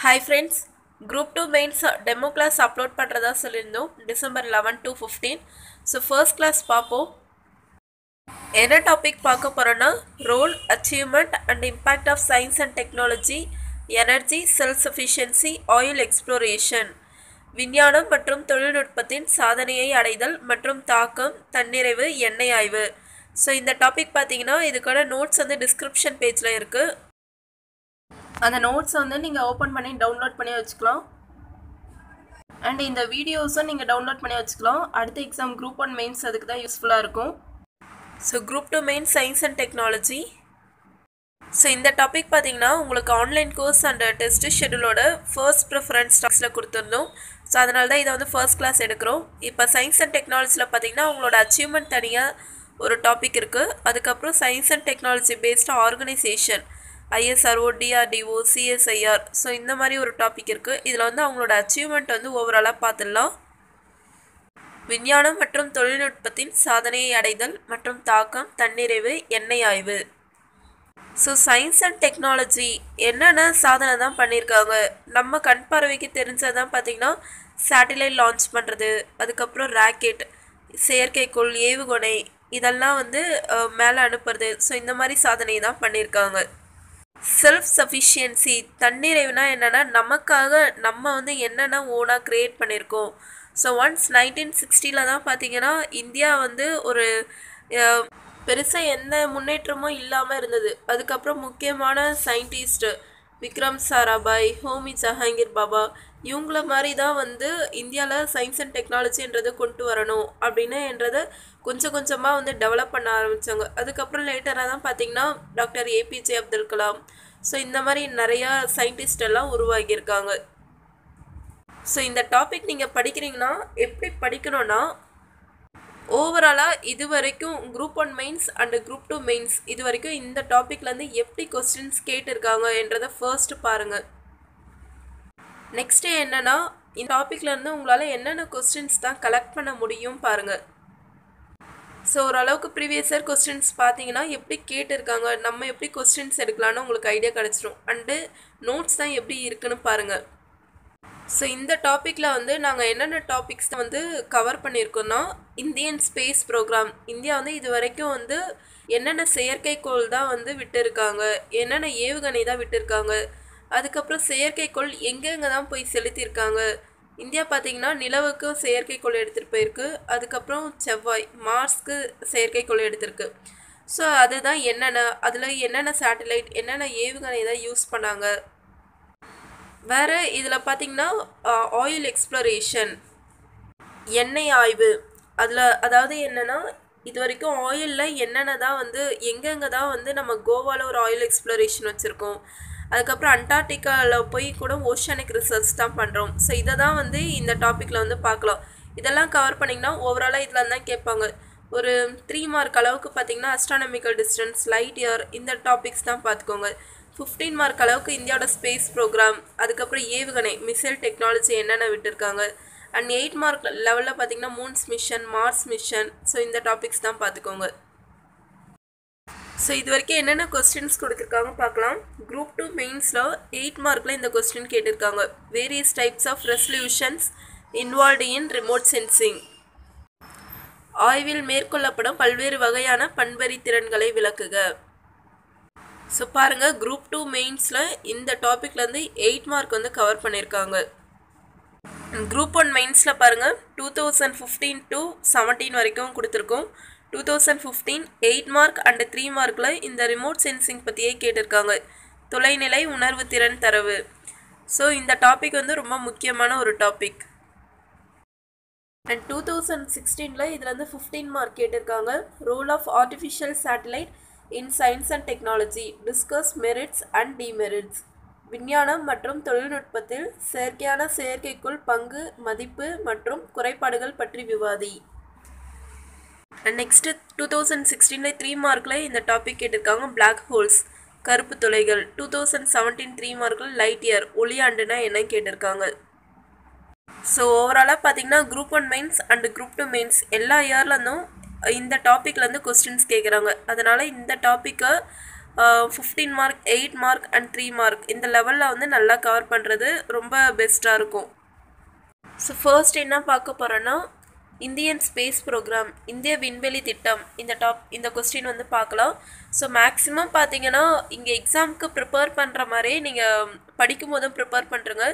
Hi friends, Group 2 mains demo class upload பண்ணுறதா சொல்லியிருந்தோம் December 11 to 15. So first class பார்ப்போம். என்ன டாபிக் பார்க்க போகிறோன்னா role achievement and impact of science and technology energy self sufficiency oil exploration விஞ்ஞானம் மற்றும் தொழில்நுட்பத்தின் சாதனையை அடைதல் மற்றும் தாக்கம் தன்னிறைவு எண்ணெய் ஆய்வு. ஸோ இந்த டாபிக் பார்த்தீங்கன்னா இதுக்கான நோட்ஸ் வந்து டிஸ்கிரிப்ஷன் பேஜில் இருக்குது. அந்த நோட்ஸை வந்து நீங்கள் ஓப்பன் பண்ணி டவுன்லோட் பண்ணி வச்சுக்கலாம். அண்ட் இந்த வீடியோஸும் நீங்கள் டவுன்லோட் பண்ணி வச்சுக்கலாம். அடுத்த எக்ஸாம் குரூப் 1 மெயின்ஸ் அதுக்கு தான் யூஸ்ஃபுல்லாக இருக்கும். So group 2 mains science and technology. So இந்த டாபிக் பார்த்தீங்கன்னா உங்களுக்கு ஆன்லைன் கோர்ஸ் அண்ட் டெஸ்ட் ஷெடியூலோட ஃபர்ஸ்ட் ப்ரிஃபரன்ஸ் ஸ்டாக்ஸில் கொடுத்துருந்தோம். ஸோ அதனால தான் இதை வந்து ஃபர்ஸ்ட் கிளாஸ் எடுக்கிறோம். இப்போ சயின்ஸ் அண்ட் டெக்னாலஜியில் பார்த்தீங்கன்னா உங்களோட அச்சீவ்மெண்ட் தனியாக ஒரு டாபிக் இருக்குது. அதுக்கப்புறம் science and technology based organisation ISRO, DRDO, CSIR. So இந்த மாதிரி ஒரு டாபிக் இருக்குது. இதில் வந்து அவங்களோட அச்சீவ்மெண்ட் வந்து ஓவராலாக பார்த்துடலாம். விஞ்ஞானம் மற்றும் தொழில்நுட்பத்தின் சாதனையை அடைதல் மற்றும் தாக்கம் தன்னிறைவு எண்ணெய் ஆய்வு. ஸோ சயின்ஸ் அண்ட் டெக்னாலஜி என்னென்ன சாதனை தான் பண்ணியிருக்காங்க, நம்ம கண் பார்வைக்கு தெரிஞ்சதான் பார்த்திங்கன்னா சேட்டிலைட் லான்ச் பண்ணுறது, அதுக்கப்புறம் ராக்கெட், செயற்கைக்கோள், ஏவுகணை இதெல்லாம் வந்து மேலே அனுப்புறது. ஸோ இந்த மாதிரி சாதனை தான் பண்ணியிருக்காங்க. செல்ஃப் சஃபிஷியன்சி தன்னிறைவுனா என்னென்னா நமக்காக நம்ம வந்து என்னென்ன ஓனாக க்ரியேட் பண்ணியிருக்கோம். ஸோ ஒன்ஸ் 1960 தான் பார்த்திங்கன்னா இந்தியா வந்து ஒரு பெருசாக எந்த முன்னேற்றமும் இல்லாமல் இருந்தது. அதுக்கப்புறம் முக்கியமான சயின்டிஸ்ட்டு விக்ரம் சாராபாய், ஹோமி ஜஹாங்கீர் பாபா இவங்கள மாதிரி தான் வந்து இந்தியாவில் சயின்ஸ் அண்ட் டெக்னாலஜின்றதை கொண்டு வரணும் அப்படின்னுன்றதை கொஞ்சம் கொஞ்சமாக வந்து டெவலப் பண்ண ஆரம்பித்தாங்க. அதுக்கப்புறம் லேட்டராக தான் பார்த்திங்கன்னா doctor APJ Abdul Kalam, so இந்த மாதிரி நிறையா சயின்டிஸ்ட் எல்லாம் உருவாகியிருக்காங்க. ஸோ இந்த டாபிக் நீங்கள் படிக்கிறீங்கன்னா எப்படி படிக்கணும்னா ஓவராலாக இது வரைக்கும் group 1 mains and group 2 mains இது வரைக்கும் இந்த டாப்பிக்லேருந்து எப்படி கொஸ்டின்ஸ் கேட்டிருக்காங்க என்றதை ஃபர்ஸ்ட் பாருங்கள். நெக்ஸ்ட்டு என்னென்னா இந்த டாப்பிக்லேருந்து உங்களால் என்னென்ன கொஸ்டின்ஸ் தான் கலெக்ட் பண்ண முடியும் பாருங்கள். ஸோ ஓரளவுக்கு ப்ரீவியஸ் இயர் கொஸ்டின்ஸ் பார்த்தீங்கன்னா எப்படி கேட்டிருக்காங்க, நம்ம எப்படி கொஸ்டின்ஸ் எடுக்கலான்னு உங்களுக்கு ஐடியா கிடச்சிரும். அண்டு நோட்ஸ் தான் எப்படி இருக்குன்னு பாருங்கள். ஸோ இந்த டாப்பிக்கில் வந்து நாங்கள் என்னென்ன டாபிக்ஸ் வந்து கவர் பண்ணியிருக்கோன்னா இந்தியன் ஸ்பேஸ் ப்ரோக்ராம், இந்தியா வந்து இது வரைக்கும் வந்து என்னென்ன செயற்கைக்கோள் தான் வந்து விட்டுருக்காங்க, என்னென்ன ஏவுகணை தான் விட்டுருக்காங்க, அதுக்கப்புறம் செயற்கைக்கோள் எங்கெங்கே தான் போய் செலுத்தியிருக்காங்க. இந்தியா பார்த்திங்கன்னா நிலவுக்கு செயற்கைக்கோள் எடுத்துகிட்டு போயிருக்கு, அதுக்கப்புறம் செவ்வாய் மார்ஸ்க்கு செயற்கைக்கோள் எடுத்திருக்கு. ஸோ அதுதான் என்னென்ன அதில் என்னென்ன சேட்டலைட் என்னென்ன ஏவுகணை தான் யூஸ் பண்ணாங்க. வேறு இதில் பார்த்திங்கன்னா ஆயில் எக்ஸ்ப்ளோரேஷன் எண்ணெய் ஆய்வு, அதில் அதாவது என்னென்னா இது வரைக்கும் ஆயிலில் என்னென்ன தான் வந்து எங்கெங்கே தான் வந்து நம்ம கோவாவில் ஒரு ஆயில் எக்ஸ்ப்ளோரேஷன் வச்சுருக்கோம், அதுக்கப்புறம் அண்டார்டிகாவில் போய் கூட ஓஷனிக் ரிசர்ச் தான் பண்ணுறோம். ஸோ இதை தான் வந்து இந்த டாப்பிக்கில் வந்து பார்க்கலாம். இதெல்லாம் கவர் பண்ணிங்கன்னா ஓவராலாக இதில் தான் கேட்பாங்க. ஒரு 3 மார்க் அளவுக்கு பார்த்திங்கன்னா அஸ்ட்ரானமிக்கல் டிஸ்டன்ஸ், லைட் இயர் இந்த டாபிக்ஸ் தான் பார்த்துக்கோங்க. 15 மார்க் அளவுக்கு இந்தியாவோட ஸ்பேஸ் ப்ரோக்ராம், அதுக்கப்புறம் ஏவுகணை மிசைல் டெக்னாலஜி என்னென்ன விட்டுருக்காங்க. அண்ட் 8 மார்க் லெவலில் பார்த்திங்கன்னா moons mission, Mars mission, so இந்த டாபிக்ஸ் தான் பார்த்துக்கோங்க. ஸோ இது வரைக்கும் என்னென்ன கொஸ்டின்ஸ் கொடுத்துருக்காங்க பார்க்கலாம். குரூப் 2 மெயின்ஸில் 8 மார்க்கில் இந்த கொஸ்டின் கேட்டிருக்காங்க. Various types of resolutions involved in remote sensing, ஆய்வில் மேற்கொள்ளப்படும் பல்வேறு வகையான பண்பறி திறன்களை விளக்குக. ஸோ பாருங்கள் குரூப் 2 மெயின்ஸில் இந்த டாப்பிக்லேருந்து 8 மார்க் வந்து கவர் பண்ணியிருக்காங்க. குரூப் 1 மெயின்ஸில் பாருங்கள் 2015 to 17 வரைக்கும் கொடுத்துருக்கோம். 2015 8 மார்க் அண்டு 3 மார்க்கில் இந்த ரிமோட் சென்சிங் பற்றியே கேட்டிருக்காங்க. தொலைநிலை உணர்வு திறன் தரவு. ஸோ இந்த டாபிக் வந்து ரொம்ப முக்கியமான ஒரு டாபிக். அண்ட் 2016 இதில் வந்து 15 மார்க் கேட்டிருக்காங்க. Role of artificial satellite in science and technology, discuss merits and demerits, விஞ்ஞானம் மற்றும் தொழில்நுட்பத்தில் செயற்கையான செயற்கைக்குள் பங்கு, மதிப்பு மற்றும் குறைபாடுகள் பற்றி விவாதி. அண்ட் நெக்ஸ்ட்டு 2016 3 மார்க்கில் இந்த டாபிக் கேட்டிருக்காங்க. பிளாக் ஹோல்ஸ் கருப்பு துளைகள். 2017 3 மார்க்கில் லைட் இயர் ஒளியாண்டுனா என்ன கேட்டிருக்காங்க. ஸோ ஓவராலாக பார்த்திங்கன்னா group 1 mains and group 2 mains எல்லா இயர்லேருந்தும் இந்த டாப்பிக்லேருந்து கொஸ்டின்ஸ் கேட்குறாங்க. அதனால் இந்த டாப்பிக்கை 15 மார்க் 8 மார்க் அண்ட் 3 மார்க் இந்த லெவலில் வந்து நல்லா கவர் பண்ணுறது ரொம்ப பெஸ்ட்டாக இருக்கும். ஸோ ஃபர்ஸ்ட் என்ன பார்க்க போகிறோன்னா இந்தியன் ஸ்பேஸ் ப்ரோக்ராம், இந்திய விண்வெளி திட்டம். இந்த கொஸ்டின் வந்து பார்க்கலாம். ஸோ மேக்ஸிமம் பார்த்தீங்கன்னா இங்கே எக்ஸாமுக்கு ப்ரிப்பேர் பண்ணுற மாதிரியே நீங்கள் படிக்கும் போதும் ப்ரிப்பேர் பண்ணுறங்க.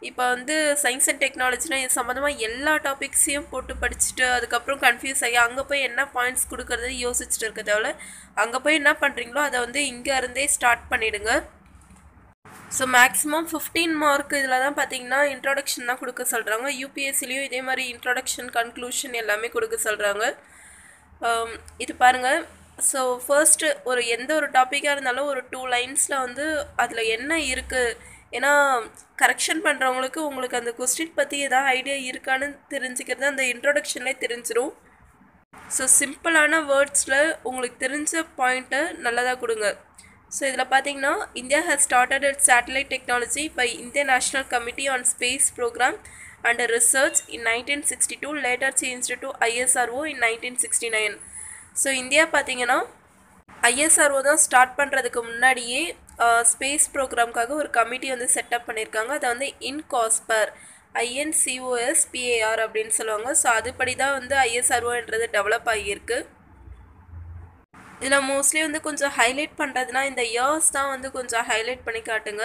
இப்போ வந்து சயின்ஸ் அண்ட் டெக்னாலஜினா இது சம்மந்தமாக எல்லா டாபிக்ஸையும் போட்டு படிச்சுட்டு அதுக்கப்புறம் கன்ஃபியூஸ் ஆகி அங்கே போய் என்ன பாயிண்ட்ஸ் கொடுக்கறது யோசிச்சுட்டு இருக்க தேவை. அங்கே போய் என்ன பண்ணுறீங்களோ அதை வந்து இங்கே இருந்தே ஸ்டார்ட் பண்ணிவிடுங்க. ஸோ மேக்ஸிமம் 15 மார்க் இதில் தான் பார்த்தீங்கன்னா இன்ட்ரோடக்ஷன் தான் கொடுக்க சொல்கிறாங்க. யூபிஎஸ்சிலையும் இதே மாதிரி இன்ட்ரோடக்ஷன் கன்க்ளூஷன் எல்லாமே கொடுக்க சொல்கிறாங்க. இது பாருங்கள். ஸோ ஃபர்ஸ்ட்டு எந்த ஒரு டாப்பிக்காக இருந்தாலும் ஒரு 2 லைன்ஸில் வந்து அதில் என்ன இருக்குது, ஏன்னா கரெக்ஷன் பண்ணுறவங்களுக்கு உங்களுக்கு அந்த கொஸ்டின் பற்றி எதாவது ஐடியா இருக்கான்னு தெரிஞ்சுக்கிறது அந்த இன்ட்ரோடக்ஷன்லேயே தெரிஞ்சிடும். ஸோ சிம்பிளான வேர்ட்ஸில் உங்களுக்கு தெரிஞ்ச பாயிண்ட்டை நல்லதாக கொடுங்க. ஸோ இதில் பார்த்தீங்கன்னா India has started its satellite technology by Indian National Committee on Space Programme and Research in 1962, later changed to ISRO in 1969. So India பார்த்தீங்கன்னா ISRO தான் ஸ்டார்ட் பண்ணுறதுக்கு முன்னாடியே ஸ்பேஸ் ப்ரோக்ராம்காக ஒரு கமிட்டி வந்து செட்டப் பண்ணியிருக்காங்க. அதை வந்து INCOSPAR INCOSPAR அப்படின்னு சொல்லுவாங்க. ஸோ அதுபடி தான் வந்து ISROன்றது டெவலப் ஆகியிருக்கு. இதில் மோஸ்ட்லி வந்து கொஞ்சம் ஹைலைட் பண்ணுறதுனா இந்த இயர்ஸ் தான் வந்து கொஞ்சம் ஹைலைட் பண்ணி காட்டுங்க.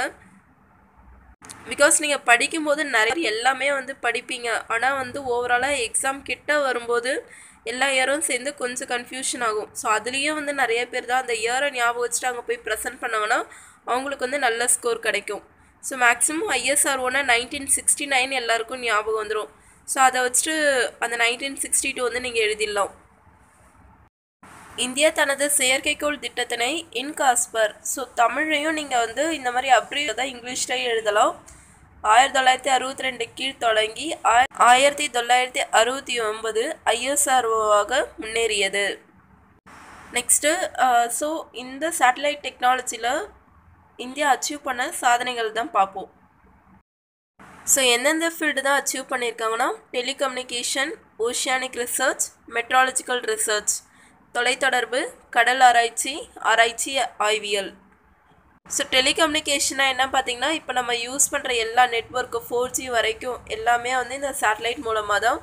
பிகாஸ் நீங்கள் படிக்கும்போது நிறைய எல்லாமே வந்து படிப்பீங்க, ஆனால் வந்து ஓவராலாக எக்ஸாம் கிட்ட வரும்போது எல்லா இயரும் சேர்ந்து கொஞ்சம் கன்ஃபியூஷன் ஆகும். ஸோ அதுலேயும் வந்து நிறைய பேர் தான் அந்த இயரை ஞாபகம் வச்சுட்டு அங்கே போய் ப்ரெசென்ட் பண்ணாங்கன்னா அவங்களுக்கு வந்து நல்ல ஸ்கோர் கிடைக்கும். ஸோ மேக்ஸிமம் ISROனா 1969 எல்லாருக்கும் ஞாபகம் வந்துடும். ஸோ அதை வச்சுட்டு அந்த 1962 வந்து நீங்கள் எழுதிடலாம். இந்தியா தனது செயற்கைக்கோள் திட்டத்தினை INCOSPAR, ஸோ தமிழையும் நீங்கள் வந்து இந்த மாதிரி அப்ரீவ் தான் இங்கிலீஷ்லேயே எழுதலாம். 1962 கீழ் தொடங்கி 1969 ISROவாக முன்னேறியது. நெக்ஸ்ட்டு ஸோ இந்த சேட்டலைட் டெக்னாலஜியில் இந்தியா அச்சீவ் பண்ண சாதனைகள் தான் பார்ப்போம். ஸோ எந்தெந்த ஃபீல்டு தான் அச்சீவ் பண்ணியிருக்காங்கன்னா telecommunication, oceanic research, meteorological research, தொலைத்தொடர்பு, கடல் ஆராய்ச்சி, ஆய்வியல். ஸோ டெலிகம்யூனிகேஷனாக என்ன பார்த்தீங்கன்னா இப்போ நம்ம யூஸ் பண்ணுற எல்லா நெட்வொர்க்கு 4G வரைக்கும் எல்லாமே வந்து இந்த சேட்டலைட் மூலமாக தான்.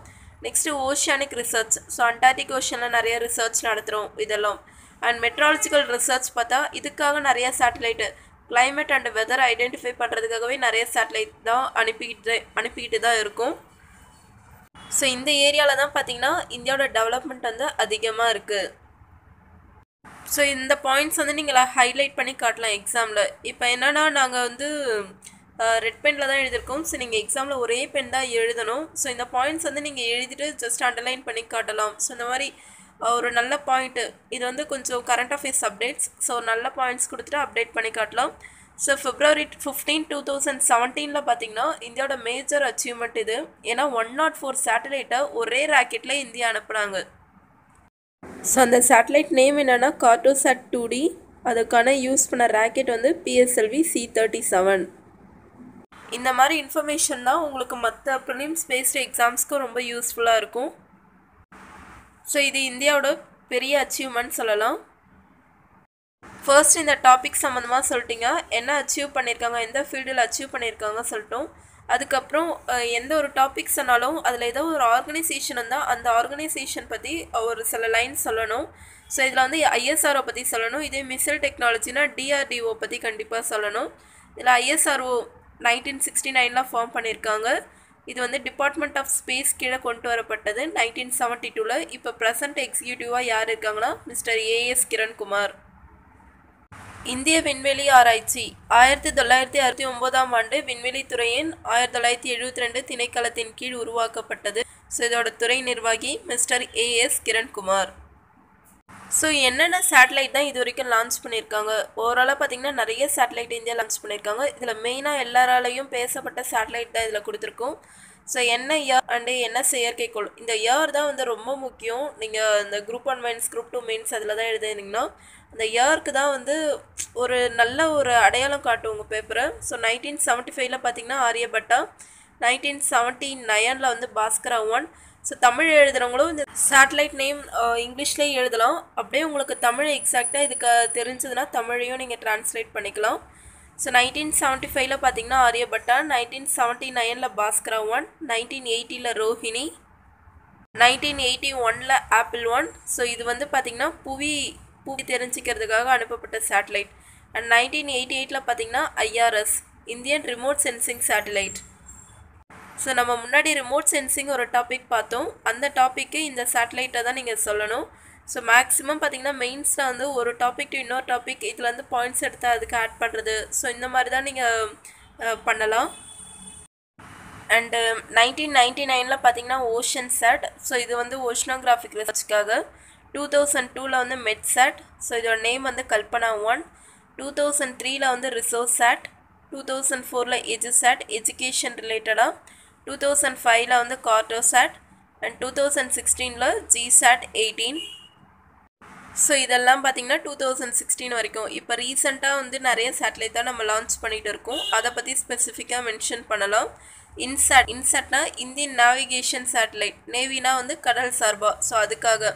Next oceanic research, so Antarctic ஓஷனில் நிறைய ரிசர்ச் நடத்துகிறோம் இதெல்லாம். அண்ட் மெட்ராலஜிக்கல் ரிசர்ச் பார்த்தா இதுக்காக நிறைய satellite climate and weather identify பண்ணுறதுக்காகவே நிறைய சேட்டலைட் தான் அனுப்பிக்கிட்டு தான் இருக்கும். ஸோ இந்த ஏரியாவில் தான் பார்த்தீங்கன்னா இந்தியாவோட டெவலப்மெண்ட் வந்து அதிகமாக இருக்குது. ஸோ இந்த பாயிண்ட்ஸ் வந்து நீங்கள் ஹைலைட் பண்ணி காட்டலாம் எக்ஸாமில். இப்போ என்னென்னா நாங்கள் வந்து ரெட் பெனில் தான் எழுதியிருக்கோம். ஸோ நீங்கள் எக்ஸாமில் ஒரே பென் தான் எழுதணும். ஸோ இந்த பாயிண்ட்ஸ் வந்து நீங்கள் எழுதிட்டு ஜஸ்ட் அண்டர்லைன் பண்ணி காட்டலாம். ஸோ இந்த மாதிரி ஒரு நல்ல பாயிண்ட்டு இது வந்து கொஞ்சம் கரண்ட் அஃபேர்ஸ் அப்டேட்ஸ். ஸோ நல்ல பாயிண்ட்ஸ் கொடுத்துட்டு அப்டேட் பண்ணி காட்டலாம். ஸோ February 15, 2017 பார்த்தீங்கன்னா இந்தியாவோட மேஜர் அச்சீவ்மெண்ட் இது. ஏன்னா 104 சேட்டலைட்டை ஒரே ராக்கெட்டில் இந்தியா அனுப்புனாங்க. ஸோ அந்த சேட்டலைட் நேம் என்னென்னா கார்ட்டோசாட் 2D. அதுக்கான யூஸ் பண்ண ராக்கெட் வந்து PSLV C-37. இந்த மாதிரி இன்ஃபர்மேஷன் தான் உங்களுக்கு மற்ற ப்ரிலிம்ஸ் பேஸ்டு எக்ஸாம்ஸ்க்கும் ரொம்ப யூஸ்ஃபுல்லாக இருக்கும். ஸோ இது இந்தியாவோட பெரிய அச்சீவ்மெண்ட் சொல்லலாம். ஃபர்ஸ்ட் இந்த டாபிக் சம்மந்தமாக சொல்லிட்டீங்க, என்ன அச்சீவ் பண்ணியிருக்காங்க, எந்த ஃபீல்டில் அச்சீவ் பண்ணியிருக்காங்க சொல்லிட்டோம். அதுக்கப்புறம் எந்த ஒரு டாபிக் சொன்னாலும் அதில் ஏதோ ஒரு ஆர்கனைசேஷன் இருந்தால் அந்த ஆர்கனைசேஷன் பற்றி ஒரு சில லைன்ஸ் சொல்லணும். ஸோ இதில் வந்து ISRO பற்றி சொல்லணும். இதே மிசைல் டெக்னாலஜினா DRDO பற்றி கண்டிப்பாக சொல்லணும். இதில் ISRO 1969 ஃபார்ம் பண்ணியிருக்காங்க. இது வந்து டிபார்ட்மெண்ட் ஆஃப் ஸ்பேஸ் கீழே கொண்டு வரப்பட்டது 1972. இப்போ ப்ரெசன்ட் எக்ஸிக்யூட்டிவாக யார் இருக்காங்கன்னா மிஸ்டர் AS கிரண்குமார். இந்திய விண்வெளி ஆராய்ச்சி 1969ஆம் ஆண்டு விண்வெளித்துறையின் 1972 திணைக்களத்தின் கீழ் உருவாக்கப்பட்டது. ஸோ இதோட துறை நிர்வாகி மிஸ்டர் AS கிரண்குமார். ஸோ என்னென்ன சேட்டலைட் தான் இது வரைக்கும் லான்ச் பண்ணியிருக்காங்க, ஓவராலாக பார்த்தீங்கன்னா நிறைய சேட்டலைட் இந்தியா லான்ச் பண்ணியிருக்காங்க. இதில் மெயினாக எல்லாராலையும் பேசப்பட்ட சேட்டலைட் தான் இதில் கொடுத்துருக்கோம். ஸோ என்ன இயர் அண்டு என்ன செயற்கைக்கோள், இந்த இயர் தான் வந்து ரொம்ப முக்கியம். நீங்கள் இந்த குரூப் 1 மெயின்ஸ், குரூப் 2 மெயின்ஸ் அதில் தான் எழுதினீங்கன்னா அந்த இயருக்கு தான் வந்து ஒரு நல்ல ஒரு அடையாளம் காட்டும் உங்கள் பேப்பரை. ஸோ 1975 பார்த்தீங்கன்னா ஆரியபட்டா, 1979 வந்து பாஸ்கரா 1, ஸோ தமிழ் எழுதுகிறவங்களும் இந்த சேட்டலைட் நேம் இங்கிலீஷ்லேயே எழுதலாம். அப்படியே உங்களுக்கு தமிழ் எக்ஸாக்டாக இதுக்கு தெரிஞ்சதுன்னா தமிழையும் நீங்கள் ட்ரான்ஸ்லேட் பண்ணிக்கலாம். ஸோ 1975 பார்த்தீங்கன்னா ஆரியபட்டா, 1979 பாஸ்கரா 1, 1980 ரோஹிணி, 1981 ஆப்பிள் 1. ஸோ இது வந்து பார்த்திங்கன்னா புவி தெரிஞ்சிக்கிறதுக்காக அனுப்பப்பட்ட சேட்டலைட். அண்ட் 1988 பார்த்தீங்கன்னா IRS, Indian remote sensing satellite. So நம்ம முன்னாடி ரிமோட் சென்சிங் ஒரு டாபிக் பார்த்தோம். அந்த டாப்பிக்கு இந்த சேட்டலைட்டை தான் நீங்கள் சொல்லணும். ஸோ மேக்ஸிமம் பார்த்தீங்கன்னா மெயின்ஸில் வந்து ஒரு டாபிக் டு இன்னொரு டாபிக் இதில் வந்து பாயிண்ட்ஸ் எடுத்து அதுக்கு ஆட் பண்ணுறது, ஸோ இந்த மாதிரி தான் நீங்கள் பண்ணலாம். அண்டு 1999 பார்த்தீங்கன்னா ஓஷன் சேட். ஸோ இது வந்து ஓஷனோகிராஃபிக் ரிசர்ச்சுக்காக. 2002 வந்து மெட் சேட். ஸோ இதோட நேம் வந்து கல்பனா 1. 2003 வந்து ரிசோர்ஸ் சேட். 2004 எஜுசேட் எஜுகேஷன் ரிலேட்டடாக. 2005 வந்து கார்டோசேட். And 2016 GSAT 18. ஸோ இதெல்லாம் பார்த்திங்கன்னா 2016 வரைக்கும். இப்போ ரீசெண்டாக வந்து நிறைய சேட்டலைட் தான் நம்ம லான்ச் பண்ணிகிட்டு இருக்கோம். அதை பற்றி ஸ்பெசிஃபிக்காக மென்ஷன் பண்ணலாம். இன்சாட்னா இந்தியன் நேவிகேஷன் சேட்டலைட். நேவினா வந்து கடல் சார்பா. ஸோ அதுக்காக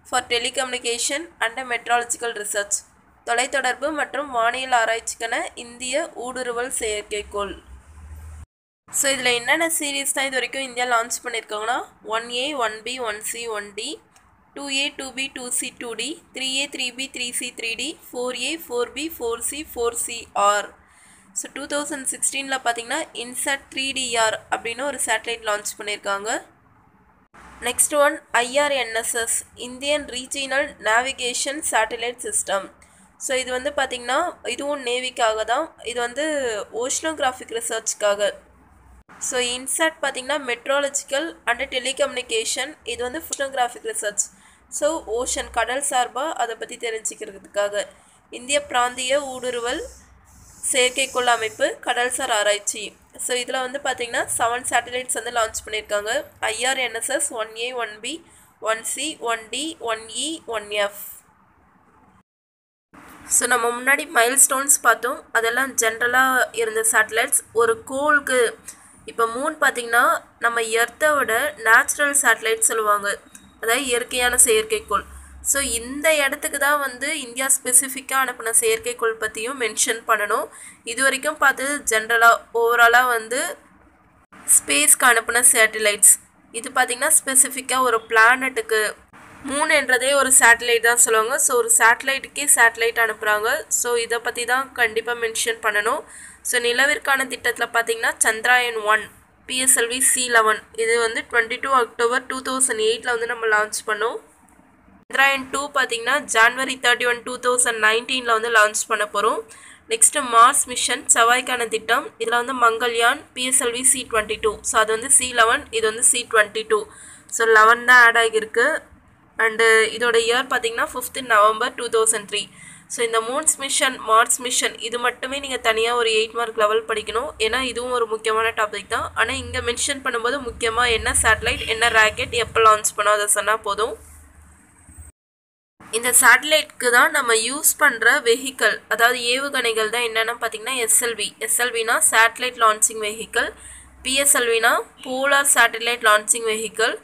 for telecommunication and meteorological research, தொலைத்தொடர்பு மற்றும் வானியல் ஆராய்ச்சிக்கான இந்திய ஊடுருவல் செயற்கைக்கோள். ஸோ இதில் என்னென்ன சீரீஸ் தான் இது வரைக்கும் இந்தியா லான்ச் பண்ணியிருக்காங்கன்னா 1A 1B 1C 1D, 2A 2B 2C 2D, 3A 3B 3C 3D, 4A 4B 4C 4CR. So 2016 பார்த்தீங்கன்னா இன்சாட் 3DR அப்படின்னு ஒரு சேட்டலைட் லான்ச் பண்ணியிருக்காங்க. Next one IRNSS, Indian regional navigation satellite system. So இது வந்து பார்த்திங்கன்னா இதுவும் நேவிக்காக தான். இது வந்து ஓஷனோகிராஃபிக் ரிசர்ச்சுக்காக. ஸோ இன்சாட் பார்த்திங்கன்னா மெட்ரோலஜிக்கல் அண்ட் டெலிகம்யூனிகேஷன். இது வந்து ஓஷனோகிராஃபிக் ரிசர்ச். ஸோ ஓஷன் கடல் சார்பாக அதை பற்றி தெரிஞ்சுக்கிறதுக்காக. இந்திய பிராந்திய ஊடுருவல் செயற்கைக்கோள் அமைப்பு கடல்சார் ஆராய்ச்சி. ஸோ இதில் வந்து பார்த்திங்கன்னா 7 சேட்டலைட்ஸ் வந்து லான்ச் பண்ணியிருக்காங்க. IRNSS 1A 1B 1C 1D 1E 1F. So நம்ம முன்னாடி மைல்ஸ்டோன்ஸ் பார்த்தோம். அதெல்லாம் ஜென்ரலாக இருந்த சேட்டலைட்ஸ். ஒரு கோளுக்கு இப்போ மூன் பார்த்திங்கன்னா நம்ம எர்த்தை விட நேச்சுரல் சேட்டலைட் சொல்லுவாங்க, அதாவது இயற்கையான செயற்கைக்கோள். ஸோ இந்த இடத்துக்கு தான் வந்து இந்தியா ஸ்பெசிஃபிக்காக அனுப்பின செயற்கைக்கோள் பற்றியும் மென்ஷன் பண்ணணும். இது வரைக்கும் பார்த்தது ஜென்ரலாக ஓவராலாக வந்து ஸ்பேஸ்க்கு அனுப்பின சேட்டலைட்ஸ். இது பார்த்திங்கன்னா ஸ்பெசிஃபிக்காக ஒரு பிளானட்டுக்கு மூன் என்றதே ஒரு சேட்டலைட் தான் சொல்லுவாங்க. ஸோ ஒரு சேட்டலைட்டுக்கே சேட்டலைட் அனுப்புகிறாங்க. ஸோ இதை பற்றி தான் கண்டிப்பாக மென்ஷன் பண்ணணும். ஸோ நிலவிற்கான திட்டத்தில் பார்த்திங்கன்னா சந்திராயன் 1 PSLV C11 இது வந்து 22 அக்டோபர் 2008 வந்து நம்ம லான்ச் பண்ணோம். சந்திராயன் 2 பார்த்திங்கன்னா January 31, 2019 வந்து லான்ச் பண்ண போகிறோம். நெக்ஸ்ட்டு மார்ஸ் மிஷன் செவ்வாய்க்கான திட்டம். இதில் வந்து மங்கள்யான் PSLV C22. ஸோ அது வந்து C11, இது வந்து C22. ஸோ 11 தான் ஆட் ஆகியிருக்கு. அண்டு இதோட இயர் பார்த்திங்கன்னா 5th November 2003. ஸோ இந்த மூன்ஸ் மிஷன் மார்ஸ் மிஷன் இது மட்டுமே நீங்கள் தனியாக ஒரு 8 மார்க் லெவல் படிக்கணும். ஏன்னா இதுவும் ஒரு முக்கியமான டாபிக் தான். ஆனால் இங்கே மென்ஷன் பண்ணும்போது முக்கியமாக என்ன சேட்டலைட் என்ன ராக்கெட் எப்போ லான்ச் பண்ணோம் அதை சொன்னால் போதும். இந்த சேட்டலைட்க்கு தான் நம்ம யூஸ் பண்ணுற வெஹிக்கல், அதாவது ஏவுகணைகள் தான் என்னென்னு பார்த்திங்கன்னா SLVனா சேட்டலைட் லான்ச்சிங் வெஹிக்கல், PSLVனா போலார் சேட்டலைட் லான்ச்சிங் வெஹிக்கல்,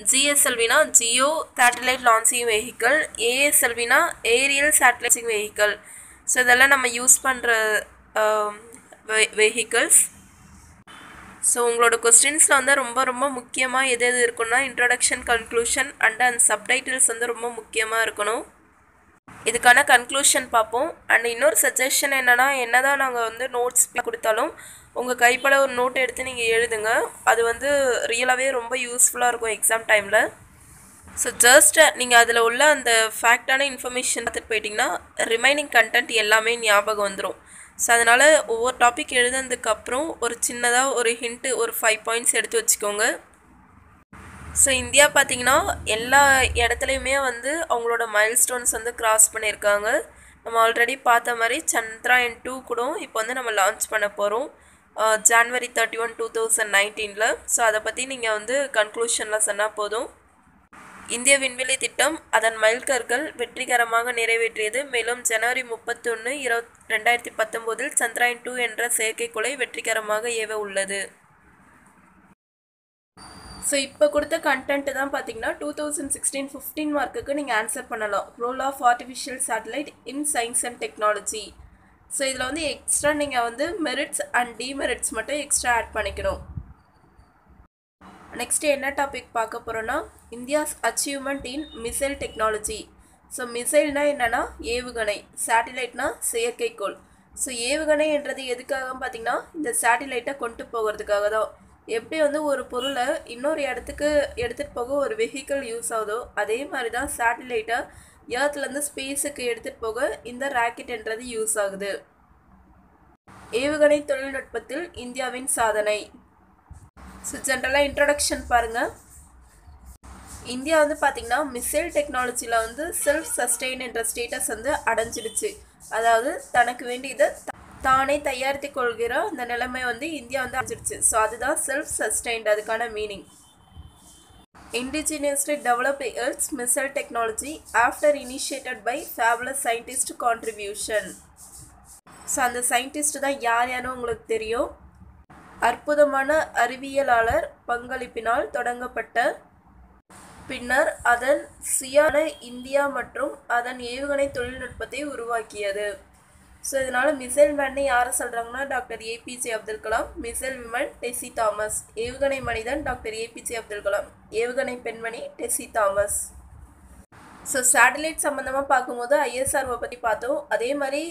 GSLVனா ஜியோ சேட்டலைட் லான்ச்சிங் வெஹிக்கல், ASLVனா ஏரியல் சேட்டலைட் வெஹிக்கல். ஸோ இதெல்லாம் நம்ம யூஸ் பண்ணுற வெஹிக்கல்ஸ். ஸோ உங்களோட கொஸ்டின்ஸில் வந்து ரொம்ப ரொம்ப முக்கியமாக எது இருக்குன்னா இன்ட்ரடக்ஷன், கன்க்ளூஷன் அண்ட் அந்த சப்டைட்டில்ஸ் வந்து ரொம்ப முக்கியமாக இருக்கணும். இதுக்கான கன்க்ளூஷன் பார்ப்போம். அண்ட் இன்னொரு சஜஷன் என்னென்னா, என்ன தான் நாங்கள் வந்து நோட்ஸ் கொடுத்தாலும் உங்கள் கைப்பட ஒரு நோட் எடுத்து நீங்கள் எழுதுங்க. அது வந்து ரியலாகவே ரொம்ப யூஸ்ஃபுல்லாக இருக்கும் எக்ஸாம் டைமில். ஸோ ஜஸ்ட் நீங்கள் அதில் உள்ள அந்த ஃபேக்டான இன்ஃபர்மேஷன் பார்த்துட்டு போயிட்டிங்கன்னா ரிமைனிங் கண்டென்ட் எல்லாமே ஞாபகம் வந்துடும். ஸோ அதனால் ஒவ்வொரு டாபிக் எழுதுனதுக்கப்புறம் ஒரு சின்னதாக ஒரு ஹிண்ட்டு ஒரு 5 பாயிண்ட்ஸ் எடுத்து வச்சுக்கோங்க. ஸோ இந்தியா பார்த்திங்கன்னா எல்லா இடத்துலையுமே வந்து அவங்களோட மைல்ஸ்டோன்ஸ் வந்து கிராஸ் பண்ணியிருக்காங்க. நம்ம ஆல்ரெடி பார்த்த மாதிரி சந்திராயன் 2 கூட இப்போ வந்து நம்ம லான்ச் பண்ண போகிறோம் January 31, 2019. ஸோ அதை பற்றி நீங்கள் வந்து கன்க்ளூஷனில் சொன்னால் போதும். இந்திய விண்வெளி திட்டம் அதன் மைல்கற்கள் வெற்றிகரமாக நிறைவேற்றியது. மேலும் January 31, 2019 சந்திராயன் 2 என்ற செயற்கைக்கோளை வெற்றிகரமாக ஏவ உள்ளது. ஸோ இப்போ கொடுத்த கண்டென்ட் தான் பார்த்தீங்கன்னா 2016-15 மார்க்குக்கு நீங்கள் ஆன்சர் பண்ணலாம். Role of artificial satellite in science and technology. So இதில் வந்து எக்ஸ்ட்ரா நீங்கள் வந்து மெரிட்ஸ் அண்ட் டிமெரிட்ஸ் மட்டும் எக்ஸ்ட்ரா ஆட் பண்ணிக்கணும். நெக்ஸ்ட்டு என்ன டாபிக் பார்க்க போகிறோன்னா India's achievement in missile technology. So மிசைல்னால் என்னென்னா ஏவுகணை, சேட்டிலைட்னா செயற்கைக்கோள். ஸோ ஏவுகணைன்றது எதுக்காக பார்த்தீங்கன்னா இந்த சேட்டிலைட்டை கொண்டு போகிறதுக்காக தான். எப்படி வந்து ஒரு பொருளை இன்னொரு இடத்துக்கு எடுத்துகிட்டு போக ஒரு வெஹிக்கிள் யூஸ் ஆகுதோ அதே மாதிரி தான் சேட்டிலைட்டை ஏர்த்லேருந்து ஸ்பேஸுக்கு எடுத்துகிட்டு போக இந்த ராக்கெட்ன்றது யூஸ் ஆகுது. ஏவுகணை தொழில்நுட்பத்தில் இந்தியாவின் சாதனை. ஸோ ஜென்ரலாக இன்ட்ரடக்ஷன் பாருங்கள். இந்தியா வந்து பார்த்திங்கன்னா மிசைல் டெக்னாலஜியில் வந்து செல்ஃப் சஸ்டெயின் என்ற ஸ்டேட்டஸ் வந்து அடைஞ்சிடுச்சு. அதாவது தனக்கு வேண்டியதை தானே தயாரித்து கொள்கிற அந்த நிலைமை வந்து இந்தியா வந்து அடைஞ்சிடுச்சு. ஸோ அதுதான் செல்ஃப் சஸ்டெயின்ட், அதுக்கான meaning. Indigenously develop earth's missile technology after initiated by fabulous scientist contribution. So அந்த சயின்டிஸ்ட் தான் யாருன்னு உங்களுக்கு தெரியும். அற்புதமான அறிவியலாளர் பங்களிப்பினால் தொடங்கப்பட்ட பின்னர் அதன் சுயான இந்தியா மற்றும் அதன் ஏவுகணை தொழில்நுட்பத்தை உருவாக்கியது. ஸோ இதனால் மிசைல் மேன்னு யாரை சொல்கிறாங்கன்னா doctor APJ Abdul Kalam. Missile women Tessy Thomas. ஏவுகணை மனிதன் டாக்டர் ஏபிஜே அப்துல் கலாம். ஏவுகணை பெண்மணி டெசி தாமஸ். ஸோ சேட்டலைட் சம்மந்தமாக பார்க்கும்போது ஐஎஸ்ஆர்ஓ பற்றி பார்த்தோம். அதே மாதிரி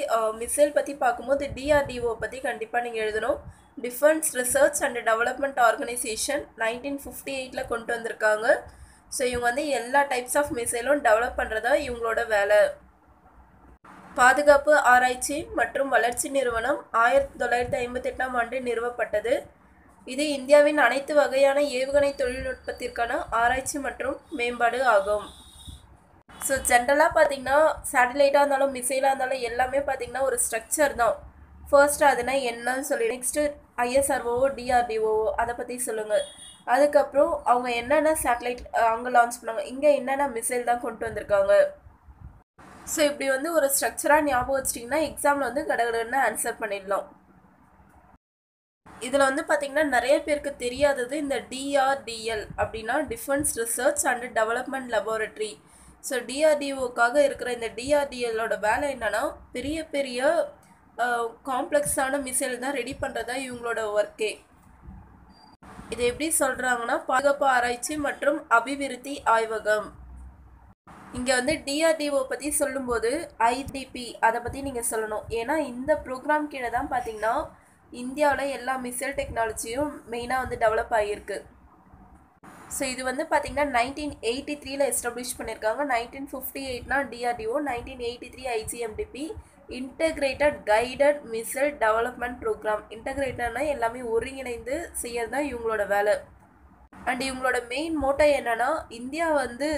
மிசைல் பற்றி பார்க்கும்போது டிஆர்டிஓ பற்றி கண்டிப்பாக நீங்கள் எழுதணும். Defence research and development organisation 1958 கொண்டு வந்திருக்காங்க. ஸோ இவங்க வந்து எல்லா டைப்ஸ் ஆஃப் மிசைலும் டெவலப் பண்ணுறதா இவங்களோட வேலை. பாதுகாப்பு ஆராய்ச்சி மற்றும் வளர்ச்சி நிறுவனம் 1958 ஆண்டு நிறுவப்பட்டது. இது இந்தியாவின் அனைத்து வகையான ஏவுகணை தொழில்நுட்பத்திற்கான ஆராய்ச்சி மற்றும் மேம்பாடு ஆகும். ஸோ ஜென்ரலாக பார்த்தீங்கன்னா சேட்டலைட்டாக இருந்தாலும் மிசைலாக இருந்தாலும் எல்லாமே பார்த்தீங்கன்னா ஒரு ஸ்ட்ரக்சர் தான். ஃபர்ஸ்ட் அதுனா என்னன்னு சொல்லி நெக்ஸ்ட்டு ஐஎஸ்ஆர்ஓ டிஆர்டிஓ அதை பற்றி சொல்லுங்கள். அதுக்கப்புறம் அவங்க என்னென்ன சேட்டலைட் அங்கே லான்ச் பண்ணாங்க, இங்கே என்னென்ன மிசைல் தான் கொண்டு வந்திருக்காங்க. ஸோ இப்படி வந்து ஒரு ஸ்ட்ரக்சராக ஞாபகம் வச்சிட்டிங்கன்னா எக்ஸாமில் வந்து கடகடன்னு ஆன்சர் பண்ணிடலாம். இதில் வந்து பார்த்திங்கன்னா நிறைய பேருக்கு தெரியாதது இந்த டிஆர்டிஎல் அப்படின்னா defence research and development laboratory. So டிஆர்டிஓக்காக இருக்கிற இந்த டிஆர்டிஎல்லோட வேலை என்னென்னா பெரிய பெரிய காம்ப்ளெக்ஸான மிசைல் தான் ரெடி பண்ணுறது தான் இவங்களோட ஒர்க்கே. இது எப்படி சொல்கிறாங்கன்னா பாதுகாப்பு ஆராய்ச்சி மற்றும் அபிவிருத்தி ஆய்வகம். இங்கே வந்து டிஆர்டிஓ பற்றி சொல்லும்போது ஐடிபி அதை பற்றி நீங்கள் சொல்லணும். ஏன்னா இந்த ப்ரோக்ராம் கீழே தான் பார்த்தீங்கன்னா இந்தியாவில் எல்லா மிசைல் டெக்னாலஜியும் மெயினாக வந்து டெவலப் ஆகியிருக்கு. ஸோ இது வந்து பார்த்திங்கன்னா 1983 எஸ்டாப்ளிஷ் பண்ணியிருக்காங்க. 1958 DRDO, 1983 IGMDP integrated guided missile development programme. இன்டகிரேட்டட்னா எல்லாமே ஒருங்கிணைந்து செய்யறது தான் இவங்களோட வேலை. அண்ட் இவங்களோட மெயின் மோட்டோ என்னென்னா இந்தியா வந்து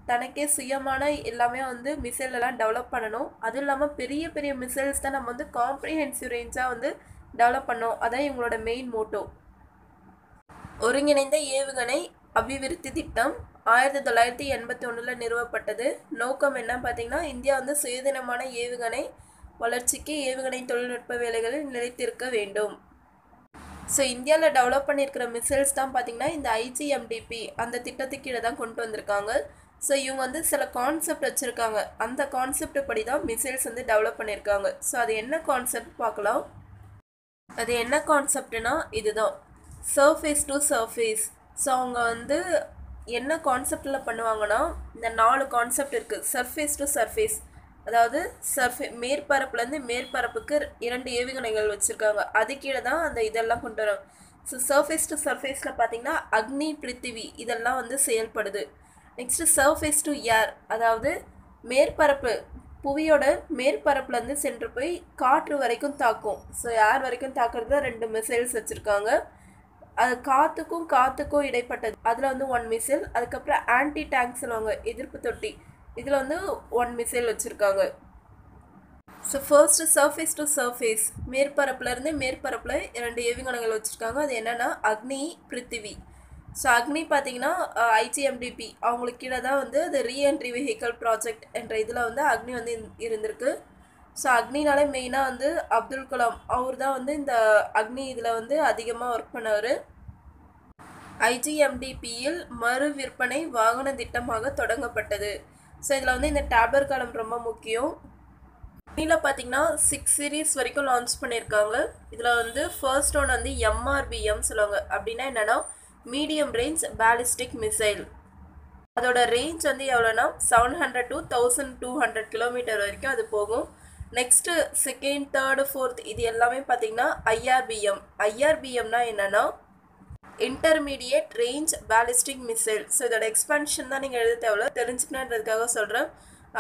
தனக்கே சுயமான எல்லாமே வந்து மிசைல் எல்லாம் டெவலப் பண்ணணும். அதுவும் இல்லாமல் பெரிய பெரிய மிசைல்ஸ் தான் நம்ம வந்து காம்ப்ரிஹென்சிவ் ரேஞ்சாக வந்து டெவலப் பண்ணோம். அதான் இவங்களோட மெயின் மோட்டோ. ஒருங்கிணைந்த ஏவுகணை அபிவிருத்தி திட்டம் 1981 நிறுவப்பட்டது. நோக்கம் என்ன பார்த்தீங்கன்னா இந்தியா வந்து சுயதினமான ஏவுகணை வளர்ச்சிக்கு ஏவுகணை தொழில்நுட்ப வேலைகளில் நிலைத்திருக்க வேண்டும். ஸோ இந்தியாவில் டெவலப் பண்ணியிருக்கிற மிசைல்ஸ் தான் பார்த்திங்கன்னா இந்த ஐஜிஎம்டிபி அந்த திட்டத்துக்கு கீழே தான் கொண்டு வந்திருக்காங்க. ஸோ இவங்க வந்து சில கான்செப்ட் வச்சுருக்காங்க. அந்த கான்செப்ட் படி தான் மிசைல்ஸ் வந்து டெவலப் பண்ணியிருக்காங்க. ஸோ அது என்ன கான்செப்ட் பார்க்கலாம். அது என்ன கான்செப்ட்னா இதுதான் சர்ஃபேஸ் டு சர்ஃபேஸ். ஸோ அவங்க வந்து என்ன கான்செப்டில் பண்ணுவாங்கன்னா இந்த 4 கான்செப்ட் இருக்குது. சர்ஃபேஸ் டு சர்ஃபேஸ் அதாவது மேற்பரப்புலேருந்து மேற்பரப்புக்கு 2 ஏவுகணைகள் வச்சுருக்காங்க. அது கீழே தான் அந்த இதெல்லாம் கொண்டு வரோம். ஸோ சர்ஃபேஸ் டு சர்ஃபேஸில் பார்த்திங்கன்னா அக்னி பிருத்திவி இதெல்லாம் வந்து செயல்படுது. நெக்ஸ்ட்டு சர்ஃபேஸ் டு ஏர் அதாவது மேற்பரப்பு புவியோட மேற்பரப்புலேருந்து சென்று போய் காற்று வரைக்கும் தாக்கும். ஸோ ஏர் வரைக்கும் தாக்குறது 2 மிசைல்ஸ் வச்சுருக்காங்க. அது காற்றுக்கும் இடைப்பட்டது அதில் வந்து 1 மிசைல். அதுக்கப்புறம் ஆன்டி டேங்க் சொல்லுவாங்க எதிர்ப்பு தொட்டி, இதில் வந்து 1 மிசைல் வச்சுருக்காங்க. So first surface to surface மேற்பரப்புலேருந்து மேற்பரப்பில் 2 ஏவுகணைகள் வச்சுருக்காங்க. அது என்னென்னா அக்னி பிருத்திவி. ஸோ அக்னி பார்த்தீங்கன்னா ஐஜிஎம்டிபி அவங்களுக்கு கீழே தான் வந்து அது ரீஎன்ட்ரி வெஹிக்கல் ப்ராஜெக்ட் என்ற இதில் வந்து அக்னி வந்து இருந்திருக்கு. ஸோ அக்னினாலே மெயினாக வந்து அப்துல் கலாம் அவர் தான் வந்து இந்த அக்னி இதில் வந்து அதிகமாக ஒர்க் பண்ணவர். ஐஜிஎம்டிபியில் மறு விற்பனை வாகன திட்டமாக தொடங்கப்பட்டது. ஸோ இதில் வந்து இந்த டேப்லர் காலம் ரொம்ப முக்கியம். இதில் பார்த்தீங்கன்னா 6 சீரீஸ் வரைக்கும் லான்ச் பண்ணியிருக்காங்க. இதில் வந்து ஃபர்ஸ்ட் ஒன் வந்து MRBM சொல்லுவாங்க. அப்படின்னா என்னென்னா மீடியம் ரேஞ்ச் பேலிஸ்டிக் மிசைல். அதோட ரேஞ்ச் வந்து எவ்வளோனா 700 to 1200 கிலோமீட்டர் வரைக்கும் அது போகும். நெக்ஸ்ட்டு செகண்ட், தேர்டு, ஃபோர்த் இது எல்லாமே பார்த்தீங்கன்னா ஐஆர்பிஎம்னா என்னென்னா intermediate range ballistic missile. So இதோட எக்ஸ்பென்ஷன் தான் நீங்கள் எழுத தேவையில்ல, தெரிஞ்சுக்கணுன்றதுக்காக சொல்கிறேன்.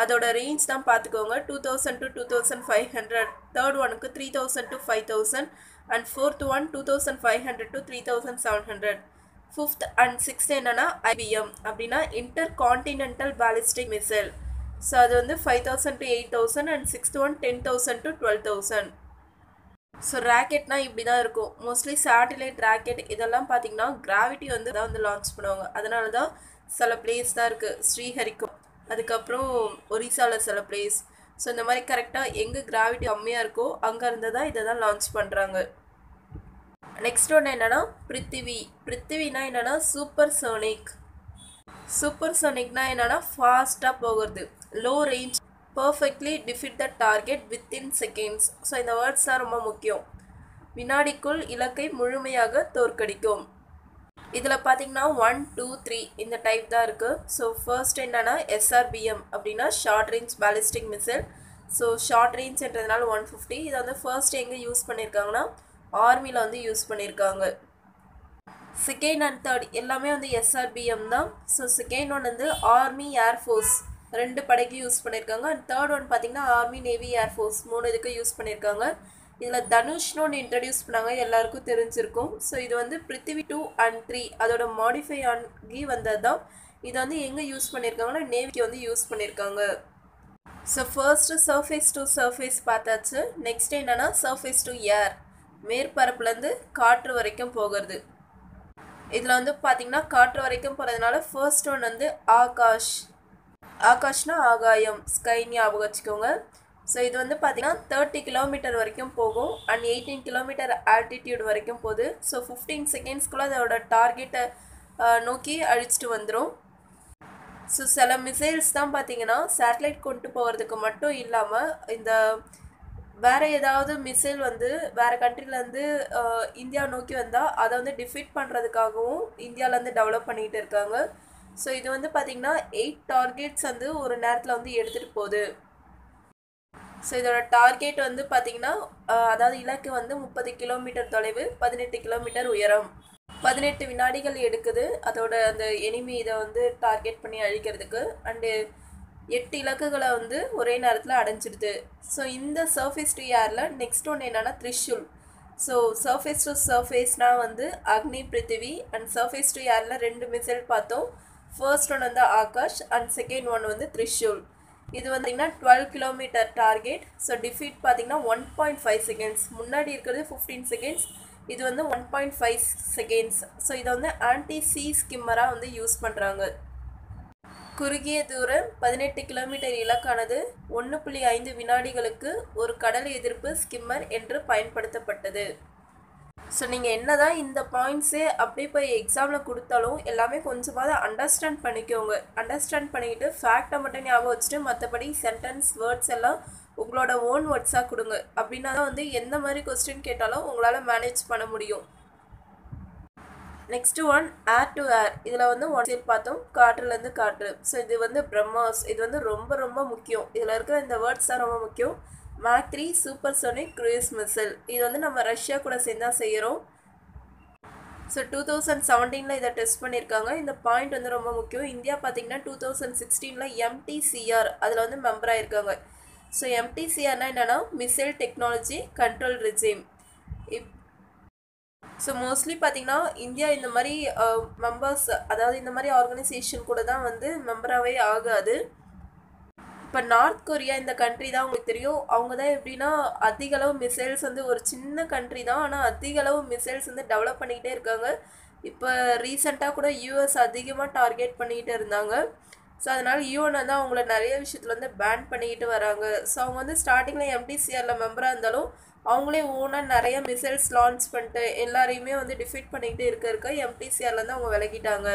அதோட ரேஞ்ச் தான் பார்த்துக்கோங்க. 2000 to 2500. தேர்ட் ஒனுக்கு 3000 to 5000 and fourth one 2500 to 3700. Fifth and sixth என்னென்னா ஐபிஎம் அப்படின்னா intercontinental ballistic missile. So அது வந்து 5000 to 8000 and sixth one 10,000 to 12,000. So ராக்கெட்னா இப்படி தான் இருக்கும். மோஸ்ட்லி சேட்டிலைட் ராக்கெட் இதெல்லாம் பார்த்தீங்கன்னா கிராவிட்டி வந்து தான் வந்து லான்ச் பண்ணுவாங்க. அதனால தான் சில பிளேஸ் தான் இருக்குது. ஸ்ரீஹரிக்கும், அதுக்கப்புறம் ஒரிசாவில் சில பிளேஸ். ஸோ இந்த மாதிரி கரெக்டாக எங்கே கிராவிட்டி கம்மியாக இருக்கோ அங்கேருந்து தான் இதை தான் லான்ச் பண்ணுறாங்க. நெக்ஸ்ட் ஒன்று என்னென்னா பிருத்திவினா என்னென்னா சூப்பர் சோனிக்னா என்னென்னா ஃபாஸ்ட்டாக போகிறது. Low range perfectly defeat the target within seconds. So இந்த வேர்ட்ஸ் தான் ரொம்ப முக்கியம். வினாடிக்குள் இலக்கை முழுமையாக தோற்கடிக்கும். இதில் பார்த்தீங்கன்னா 1, 2, 3 இந்த டைப் தான் இருக்குது. ஸோ ஃபர்ஸ்ட் என்னென்னா SRBM அப்படின்னா short range ballistic missile. So short ரேஞ்ச்ன்றதுனால 150. இதை வந்து ஃபர்ஸ்ட் எங்கே யூஸ் பண்ணியிருக்காங்கன்னா ஆர்மியில் வந்து யூஸ் பண்ணியிருக்காங்க. செகண்ட் அண்ட் தேர்ட் எல்லாமே வந்து SRBM தான். ஸோ செகண்ட் ஒன் வந்து ஆர்மி ஏர்ஃபோர்ஸ் 2 படைக்கு யூஸ் பண்ணியிருக்காங்க. அண்ட் தேர்ட் ஒன் பார்த்தீங்கன்னா ஆர்மி நேவி ஏர்ஃபோர்ஸ் 3 இதுக்கு யூஸ் பண்ணியிருக்காங்க. இதில் தனுஷ்னு ஒன்று இன்ட்ரடியூஸ் பண்ணாங்க, எல்லாருக்கும் தெரிஞ்சிருக்கும். ஸோ இது வந்து பிருத்திவி 2 and 3 அதோட மாடிஃபை ஆகி வந்தது தான். இது வந்து எங்கே யூஸ் பண்ணியிருக்காங்கன்னா நேவிக்கு வந்து யூஸ் பண்ணியிருக்காங்க. So first surface to surface பார்த்தாச்சு. நெக்ஸ்ட் என்னென்னா சர்ஃபேஸ் டு ஏர், மேற்பரப்புலேருந்து காற்று வரைக்கும் போகிறது. இதில் வந்து பார்த்தீங்கன்னா காற்று வரைக்கும் போகிறதுனால ஃபர்ஸ்ட் ஒன் வந்து ஆகாஷ்னா ஆகாயம், ஸ்கை ஞாபகம் வச்சுக்கோங்க. ஸோ இது வந்து பார்த்தீங்கன்னா 30 கிலோமீட்டர் வரைக்கும் போகும் அண்ட் 18 கிலோமீட்டர் ஆல்டிடியூட் வரைக்கும் போகுது. ஸோ 15 செகண்ட்ஸ்குள்ளே அதோட டார்கெட்டை நோக்கி அழிச்சிட்டு வந்துடும். ஸோ சில மிசைல்ஸ் தான் பார்த்தீங்கன்னா சேட்டலைட் கொண்டு போகிறதுக்கு மட்டும் இல்லாமல் இந்த வேறு ஏதாவது மிசைல் வந்து வேறு கண்ட்ரிலேருந்து இந்தியா நோக்கி வந்தால் அதை வந்து டிஃபீட் பண்ணுறதுக்காகவும் இந்தியாவிலேருந்து டெவலப் பண்ணிகிட்டு இருக்காங்க. ஸோ இது வந்து பார்த்திங்கன்னா 8 டார்கெட்ஸ் வந்து ஒரு நேரத்தில் வந்து எடுத்துகிட்டு போகுது. ஸோ இதோட டார்கெட் வந்து பார்த்திங்கன்னா அதாவது இலக்கு வந்து 30 கிலோமீட்டர் தொலைவு, 18 கிலோமீட்டர் உயரம், 18 வினாடிகள் எடுக்குது அதோட அந்த எனிமி இதை வந்து டார்கெட் பண்ணி அழிக்கிறதுக்கு. அண்டு 8 இலக்குகளை வந்து ஒரே நேரத்தில் அடைஞ்சிடுது. ஸோ இந்த சர்ஃபேஸ் டு ஏரில் நெக்ஸ்ட் ஒன்று என்னென்னா த்ரிஷூல். ஸோ சர்ஃபேஸ் டு சர்ஃபேஸ்னால் வந்து அக்னி, பிருத்திவி. அண்ட் சர்ஃபேஸ் டு ஏரில் 2 மிசைல் பார்த்தோம். ஃபர்ஸ்ட் ஒன் வந்து ஆகாஷ் அண்ட் செகண்ட் ஒன் வந்து த்ரிஷூல். இது வந்தீங்கன்னா 12 கிலோமீட்டர் டார்கெட். ஸோ டிஃபீட் பார்த்தீங்கன்னா 1.5 செகண்ட்ஸ். முன்னாடி இருக்கிறது 15 செகண்ட்ஸ், இது வந்து 1.5 செகண்ட்ஸ். ஸோ இதை வந்து ஆன்டி சி ஸ்கிம்மராக வந்து யூஸ் பண்ணுறாங்க. குறுகிய தூரம் 18 கிலோமீட்டர் இலக்கானது 1.5 வினாடிகளுக்கு ஒரு கடல் எதிர்ப்பு ஸ்கிம்மர் என்று பயன்படுத்தப்பட்டது. ஸோ நீங்கள் என்ன தான் இந்த பாயிண்ட்ஸே அப்படியே போய் எக்ஸாமில் கொடுத்தாலும் எல்லாமே கொஞ்சமாவது அண்டர்ஸ்டாண்ட் பண்ணிக்கோங்க. அண்டர்ஸ்டாண்ட் பண்ணிக்கிட்டு ஃபேக்டை மட்டும் ஞாபகம் வச்சுட்டு மற்றபடி சென்டென்ஸ் வேர்ட்ஸ் எல்லாம் உங்களோட ஓன் வேர்ட்ஸாக கொடுங்க. அப்படின்னா தான் வந்து எந்த மாதிரி கொஸ்டின் கேட்டாலும் உங்களால் மேனேஜ் பண்ண முடியும். Next one air to air. இதில் வந்து ஒன் சைட் பார்த்தோம், காற்றுலேருந்து காற்று. ஸோ இது வந்து பிரம்மாஸ். இது வந்து ரொம்ப ரொம்ப முக்கியம். இதில் இருக்கிற இந்த வேர்ட்ஸ் தான் ரொம்ப முக்கியம். Mach 3 supersonic cruise missile. இது வந்து நம்ம ரஷ்யா கூட சேர்ந்து தான் செய்கிறோம். ஸோ 2017 இதை டெஸ்ட் பண்ணியிருக்காங்க. இந்த பாயிண்ட் வந்து ரொம்ப முக்கியம். இந்தியா பார்த்தீங்கன்னா 2016 MTCR அதில் வந்து மெம்பராக இருக்காங்க. ஸோ MTCRனா என்னென்னா missile technology control regime. So mostly பார்த்திங்கன்னா இந்தியா இந்த மாதிரி மெம்பர்ஸ், அதாவது இந்த மாதிரி ஆர்கனைசேஷன் கூட தான் வந்து மெம்பராகவே ஆகாது. இப்போ நார்த் கொரியா இந்த கண்ட்ரி தான் உங்களுக்கு தெரியும். அவங்க தான் எப்படின்னா அதிகளவு மிசைல்ஸ் வந்து ஒரு சின்ன கண்ட்ரி தான், ஆனால் அதிகளவு மிசைல்ஸ் வந்து டெவலப் பண்ணிக்கிட்டே இருக்காங்க. இப்போ ரீசெண்டாக கூட US அதிகமாக டார்கெட் பண்ணிக்கிட்டு இருந்தாங்க. ஸோ அதனால் UN வந்து அவங்கள நிறைய விஷயத்தில் வந்து பேன் பண்ணிக்கிட்டு வராங்க. ஸோ அவங்க வந்து ஸ்டார்டிங்கில் MTCRல மெம்பராக இருந்தாலும் அவங்களே ஓனாக நிறைய மிசைல்ஸ் லான்ச் பண்ணிட்டு எல்லாரையுமே வந்து டிஃபீட் பண்ணிக்கிட்டு இருக்க எம்டிசிஆர்லேருந்து அவங்க விலகிட்டாங்க.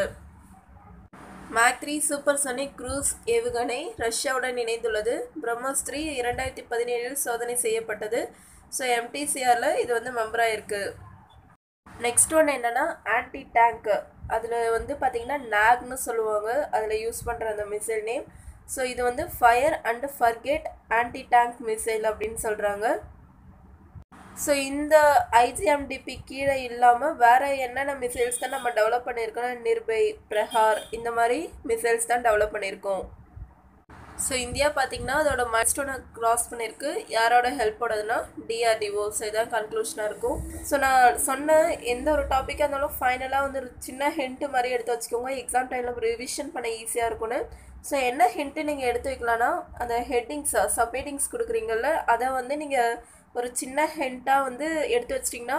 மேக் 3 சூப்பர்சோனிக் க்ரூஸ் ஏவுகணை ரஷ்யாவுடன் இணைந்துள்ளது. பிரம்மோஸ் 3 2017 சோதனை செய்யப்பட்டது. ஸோ எம்டிசிஆரில் இது வந்து மெம்பராக இருக்குது. நெக்ஸ்ட் ஒன்று என்னென்னா ஆன்டி டேங்க். அதில் வந்து பார்த்திங்கன்னா நாக்னு சொல்லுவாங்க, அதில் யூஸ் பண்ணுற அந்த மிசைல் நேம். ஸோ இது வந்து fire and forget anti tank missile அப்படின்னு சொல்கிறாங்க. ஸோ இந்த ஐஜிஎம்டிபி கீழே இல்லாமல் வேறு என்னென்ன மிசைல்ஸ் தான் நம்ம டெவலப் பண்ணியிருக்கோம், நிர்பை, பிரஹார் இந்த மாதிரி மிசைல்ஸ் தான் டெவலப் பண்ணியிருக்கோம். ஸோ இந்தியா பார்த்திங்கன்னா அதோட மைல்ஸ்டோனை க்ராஸ் பண்ணியிருக்கு. யாரோட ஹெல்ப்போடதுன்னா டிஆர்டிஓ. ஸோ இதான் கன்க்ளூஷனாக இருக்கும். ஸோ நான் சொன்ன எந்த ஒரு டாப்பிக்காக இருந்தாலும் ஃபைனலாக வந்து ஒரு சின்ன ஹிண்ட்டு மாதிரி எடுத்து வச்சுக்கோங்க, எக்ஸாம் டைமில் ரிவிஷன் பண்ண ஈஸியாக இருக்கும்னு. ஸோ என்ன ஹிண்ட்டு நீங்கள் எடுத்து வைக்கலான்னா, அந்த ஹெட்டிங்ஸ் சப்ஹெட்டிங்ஸ் கொடுக்குறீங்கல்ல, அதை வந்து நீங்கள் ஒரு சின்ன ஹிண்ட்டாக வந்து எடுத்து வச்சிட்டிங்கன்னா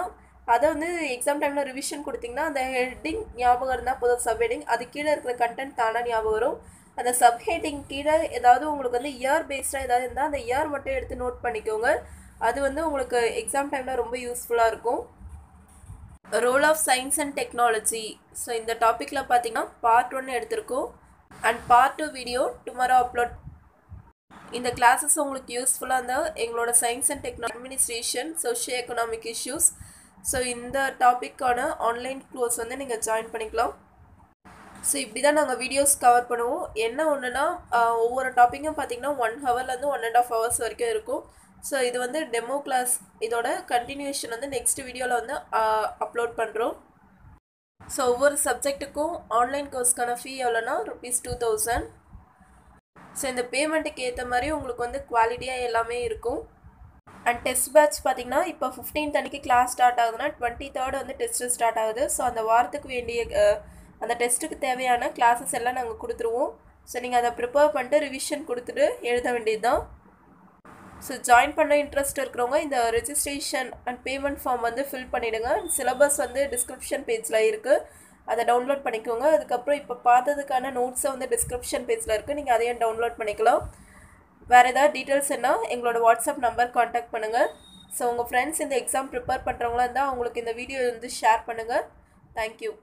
அதை வந்து எக்ஸாம் டைமில் ரிவிஷன் கொடுத்திங்கன்னா அந்த ஹெட்டிங் ஞாபகம் இருந்தால் போதும், சப்ஹெட்டிங் அது கீழே இருக்கிற கண்டென்ட் தானாக ஞாபகம் வரும். அந்த சப்ஹெட்டிங் கீழே ஏதாவது உங்களுக்கு வந்து இயர் பேஸ்டாக ஏதாவது இருந்தால் அந்த இயர் மட்டும் எடுத்து நோட் பண்ணிக்கோங்க. அது வந்து உங்களுக்கு எக்ஸாம் டைமில் ரொம்ப யூஸ்ஃபுல்லாக இருக்கும். Role of science and technology. So இந்த டாப்பிக்கில் பார்த்தீங்கன்னா பார்ட் 1 எடுத்திருக்கோம் and part 2 video tomorrow upload. இந்த கிளாஸஸ் உங்களுக்கு யூஸ்ஃபுல்லாக இருந்தால் எங்களோட science and technology, administration, socio economic issues, so இந்த டாப்பிக்கான ஆன்லைன் கோர்ஸ் வந்து நீங்கள் ஜாயின் பண்ணிக்கலாம். ஸோ இப்படி தான் நாங்கள் வீடியோஸ் கவர் பண்ணுவோம். என்ன ஒன்றுனா ஒவ்வொரு டாப்பிக்கும் பார்த்திங்கன்னா 1 ஹவர்லேருந்து 1.5 ஹவர்ஸ் வரைக்கும் இருக்கும். ஸோ இது வந்து டெமோ கிளாஸ், இதோட கண்டினியூஷன் வந்து நெக்ஸ்ட் வீடியோவில் வந்து அப்லோட் பண்ணுறோம். ஸோ ஒவ்வொரு சப்ஜெக்ட்டுக்கும் ஆன்லைன் கோர்ஸ்க்கான ஃபீ எவ்வளோனா ₹2000. ஸோ இந்த பேமெண்ட்டுக்கு ஏற்ற மாதிரி உங்களுக்கு வந்து குவாலிட்டியாக எல்லாமே இருக்கும். அண்ட் டெஸ்ட் பேட்ச் பார்த்திங்கன்னா இப்போ 15th அன்றைக்கி கிளாஸ் ஸ்டார்ட் ஆகுதுன்னா 23rd வந்து டெஸ்ட்டு ஸ்டார்ட் ஆகுது. ஸோ அந்த வாரத்துக்கு வேண்டிய அந்த டெஸ்ட்டுக்கு தேவையான கிளாஸஸ் எல்லாம் நாங்கள் கொடுத்துருவோம். ஸோ நீங்கள் அதை ப்ரிப்பேர் பண்ணிட்டு ரிவிஷன் கொடுத்துட்டு எழுத வேண்டியது தான். ஸோ ஜாயின் பண்ண இன்ட்ரெஸ்ட் இருக்கிறவங்க இந்த ரெஜிஸ்ட்ரேஷன் அண்ட் பேமெண்ட் ஃபார்ம் வந்து ஃபில் பண்ணிவிடுங்க. சிலபஸ் வந்து டிஸ்கிரிப்ஷன் பேஜில் இருக்குது, அதை டவுன்லோட் பண்ணிக்கோங்க. அதுக்கப்புறம் இப்போ பார்த்ததுக்கான நோட்ஸை வந்து டிஸ்கிரிப்ஷன் பேஜில் இருக்குது, நீங்கள் அதையும் டவுன்லோட் பண்ணிக்கலாம். வேறு ஏதாவது டீட்டெயில்ஸ் என்ன எங்களோட வாட்ஸ்அப் நம்பர் காண்டாக்ட் பண்ணுங்கள். ஸோ உங்கள் ஃப்ரெண்ட்ஸ் இந்த எக்ஸாம் ப்ரிப்பேர் பண்ணுறவங்களா இருந்தால் அவங்களுக்கு இந்த வீடியோ வந்து ஷேர் பண்ணுங்கள். தேங்க்யூ.